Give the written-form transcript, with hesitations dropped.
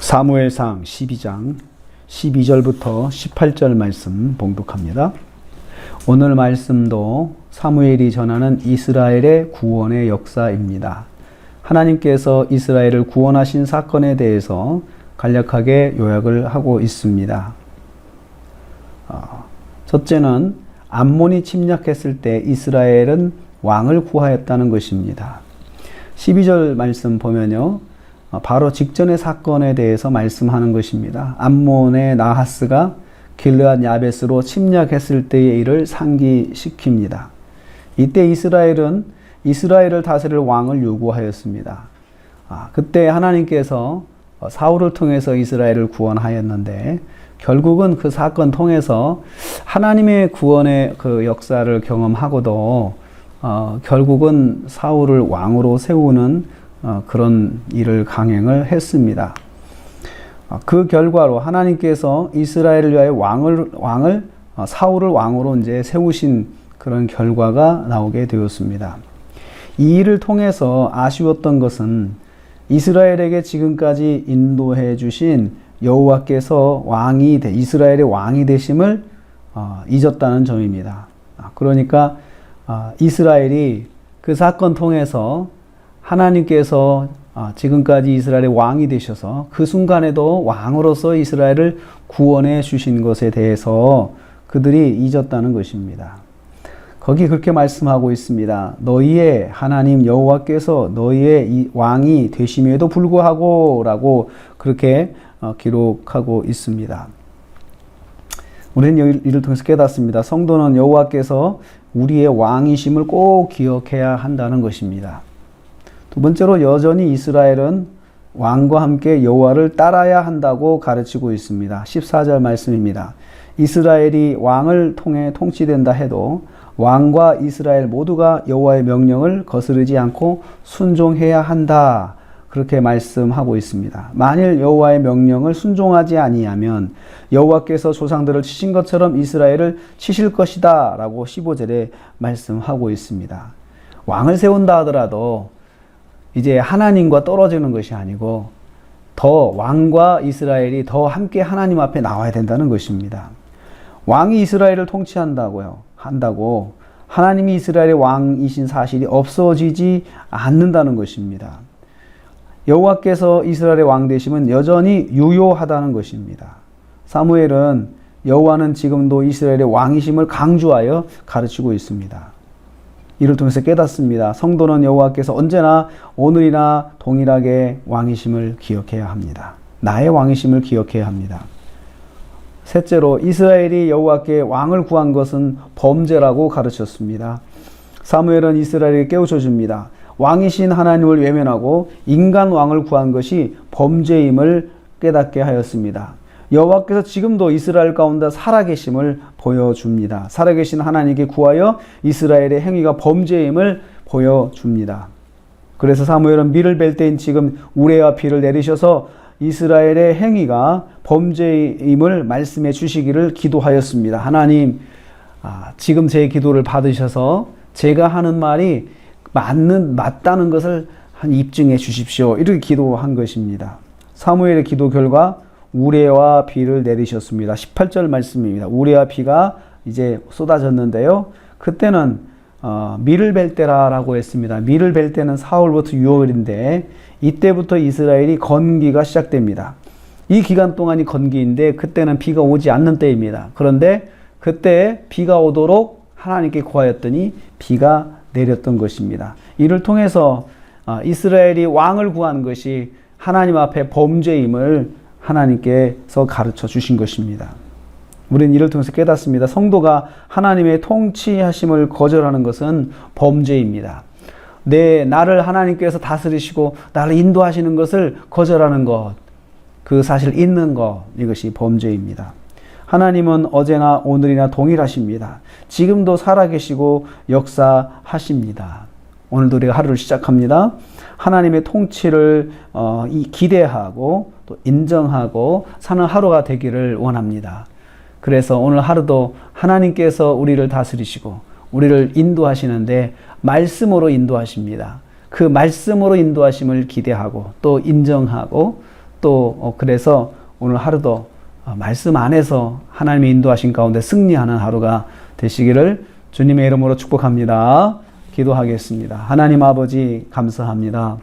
사무엘상 12장 12절부터 18절 말씀 봉독합니다. 오늘 말씀도 사무엘이 전하는 이스라엘의 구원의 역사입니다. 하나님께서 이스라엘을 구원하신 사건에 대해서 간략하게 요약을 하고 있습니다. 첫째는 암몬이 침략했을 때 이스라엘은 왕을 구하였다는 것입니다. 12절 말씀 보면요, 바로 직전의 사건에 대해서 말씀하는 것입니다. 암몬의 나하스가 길르앗 야베스로 침략했을 때의 일을 상기시킵니다. 이때 이스라엘은 이스라엘을 다스릴 왕을 요구하였습니다. 그때 하나님께서 사울을 통해서 이스라엘을 구원하였는데, 결국은 그 사건 통해서 하나님의 구원의 그 역사를 경험하고도 결국은 사울을 왕으로 세우는 그런 일을 강행을 했습니다. 그 결과로 하나님께서 이스라엘을 위하여 왕을 사울을 왕으로 이제 세우신 그런 결과가 나오게 되었습니다. 이 일을 통해서 아쉬웠던 것은 이스라엘에게 지금까지 인도해 주신 여호와께서 이스라엘의 왕이 되심을 잊었다는 점입니다. 그러니까 이스라엘이 그 사건 통해서 하나님께서 지금까지 이스라엘의 왕이 되셔서 그 순간에도 왕으로서 이스라엘을 구원해 주신 것에 대해서 그들이 잊었다는 것입니다. 거기 그렇게 말씀하고 있습니다. 너희의 하나님 여호와께서 너희의 이 왕이 되심에도 불구하고 라고 그렇게 기록하고 있습니다. 우리는 이를 통해서 깨닫습니다. 성도는 여호와께서 우리의 왕이심을 꼭 기억해야 한다는 것입니다. 두 번째로 여전히 이스라엘은 왕과 함께 여호와를 따라야 한다고 가르치고 있습니다. 14절 말씀입니다. 이스라엘이 왕을 통해 통치된다 해도 왕과 이스라엘 모두가 여호와의 명령을 거스르지 않고 순종해야 한다. 그렇게 말씀하고 있습니다. 만일 여호와의 명령을 순종하지 아니하면 여호와께서 조상들을 치신 것처럼 이스라엘을 치실 것이다 라고 15절에 말씀하고 있습니다. 왕을 세운다 하더라도 이제 하나님과 떨어지는 것이 아니고 더 왕과 이스라엘이 더 함께 하나님 앞에 나와야 된다는 것입니다. 왕이 이스라엘을 통치한다고 하나님이 이스라엘의 왕이신 사실이 없어지지 않는다는 것입니다. 여호와께서 이스라엘의 왕 되심은 여전히 유효하다는 것입니다. 사무엘은 여호와는 지금도 이스라엘의 왕이심을 강조하여 가르치고 있습니다. 이를 통해서 깨닫습니다. 성도는 여호와께서 언제나 오늘이나 동일하게 왕이심을 기억해야 합니다. 나의 왕이심을 기억해야 합니다. 셋째로 이스라엘이 여호와께 왕을 구한 것은 범죄라고 가르쳤습니다. 사무엘은 이스라엘에게 깨우쳐 줍니다. 왕이신 하나님을 외면하고 인간 왕을 구한 것이 범죄임을 깨닫게 하였습니다. 여호와께서 지금도 이스라엘 가운데 살아계심을 보여줍니다. 살아계신 하나님께 구하여 이스라엘의 행위가 범죄임을 보여줍니다. 그래서 사무엘은 밀을 벨 때인 지금 우레와 비를 내리셔서 이스라엘의 행위가 범죄임을 말씀해 주시기를 기도하였습니다. 하나님, 지금 제 기도를 받으셔서 제가 하는 말이 맞다는 것을 입증해 주십시오. 이렇게 기도한 것입니다. 사무엘의 기도 결과 우레와 비를 내리셨습니다. 18절 말씀입니다. 우레와 비가 이제 쏟아졌는데요. 그때는 밀을 벨 때라고 했습니다. 밀을 벨 때는 사월부터 6월인데 이때부터 이스라엘이 건기가 시작됩니다. 이 기간 동안이 건기인데 그때는 비가 오지 않는 때입니다. 그런데 그때 비가 오도록 하나님께 구하였더니 비가 내렸던 것입니다. 이를 통해서 이스라엘이 왕을 구한 것이 하나님 앞에 범죄임을 하나님께서 가르쳐 주신 것입니다. 우리는 이를 통해서 깨닫습니다. 성도가 하나님의 통치하심을 거절하는 것은 범죄입니다. 나를 하나님께서 다스리시고 나를 인도하시는 것을 거절하는 것, 그 사실 잊는 것, 이것이 범죄입니다. 하나님은 어제나 오늘이나 동일하십니다. 지금도 살아계시고 역사하십니다. 오늘도 우리가 하루를 시작합니다. 하나님의 통치를 기대하고 또 인정하고 사는 하루가 되기를 원합니다. 그래서 오늘 하루도 하나님께서 우리를 다스리시고 우리를 인도하시는데 말씀으로 인도하십니다. 그 말씀으로 인도하심을 기대하고 또 인정하고 또 그래서 오늘 하루도 말씀 안에서 하나님의 인도하신 가운데 승리하는 하루가 되시기를 주님의 이름으로 축복합니다. 기도하겠습니다. 하나님 아버지 감사합니다.